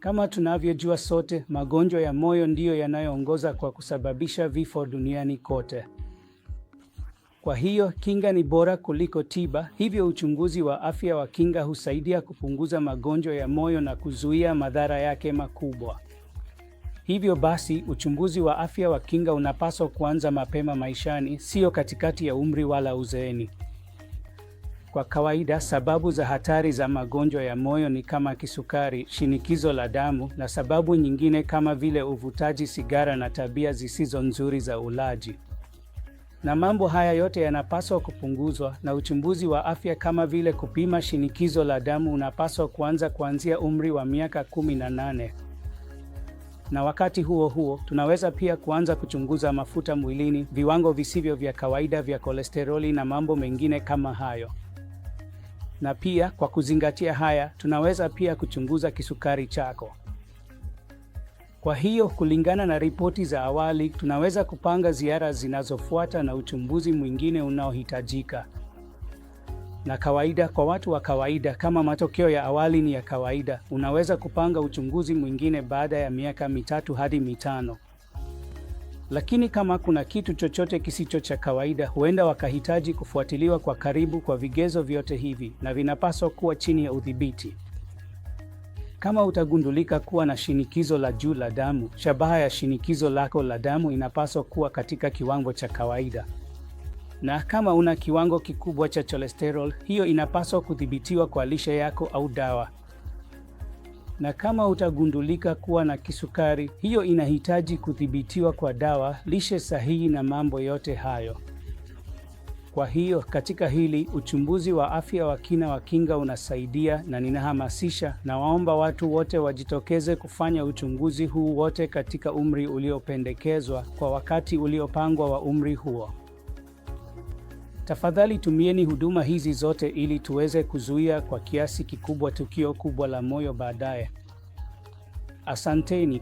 Kama tunavyojua sote, magonjwa ya moyo ndiyo yanayoongoza kwa kusababisha vifo duniani kote. Kwa hiyo, kinga ni bora kuliko tiba, hivyo uchunguzi wa afya wa kinga husaidia kupunguza magonjwa ya moyo na kuzuia madhara yake makubwa. Hivyo basi, uchunguzi wa afya wa kinga unapaswa kuanza mapema maishani, sio katikati ya umri wala uzeeni. Kwa kawaida, sababu za hatari za magonjwa ya moyo ni kama kisukari, shinikizo la damu, na sababu nyingine kama vile uvutaji sigara na tabia zisizo nzuri za ulaji. Na mambo haya yote yanapaswa kupunguzwa, na uchunguzi wa afya kama vile kupima shinikizo la damu unapaswa kuanza kuanzia umri wa miaka 18. Na wakati huo huo, tunaweza pia kuanza kuchunguza mafuta mwilini, viwango visivyo vya kawaida vya kolesteroli na mambo mengine kama hayo. Na pia, kwa kuzingatia haya, tunaweza pia kuchunguza kisukari chako. Kwa hiyo, kulingana na ripoti za awali, tunaweza kupanga ziara zinazofuata na uchunguzi mwingine unaohitajika. Na kawaida, kwa watu wa kawaida, kama matokeo ya awali ni ya kawaida, unaweza kupanga uchunguzi mwingine baada ya miaka 3 hadi 5. Lakini kama kuna kitu chochote kisicho cha kawaida, huenda wakahitaji kufuatiliwa kwa karibu kwa vigezo vyote hivi, na vinapaswa kuwa chini ya udhibiti. Kama utagundulika kuwa na shinikizo la juu la damu, shabaha ya shinikizo lako la damu inapaswa kuwa katika kiwango cha kawaida. Na kama una kiwango kikubwa cha cholesterol, hiyo inapaswa kudhibitiwa kwa lishe yako au dawa. Na kama utagundulika kuwa na kisukari, hiyo inahitaji kudhibitiwa kwa dawa, lishe sahihi na mambo yote hayo. Kwa hiyo, katika hili, uchunguzi wa afya wa kina wa kinga unasaidia, na ninahamasisha na waomba watu wote wajitokeze kufanya uchunguzi huu wote katika umri uliopendekezwa, kwa wakati uliopangwa wa umri huo. Tafadhali tumieni huduma hizi zote ili tuweze kuzuia kwa kiasi kikubwa tukio kubwa la moyo baadaye. Asanteni.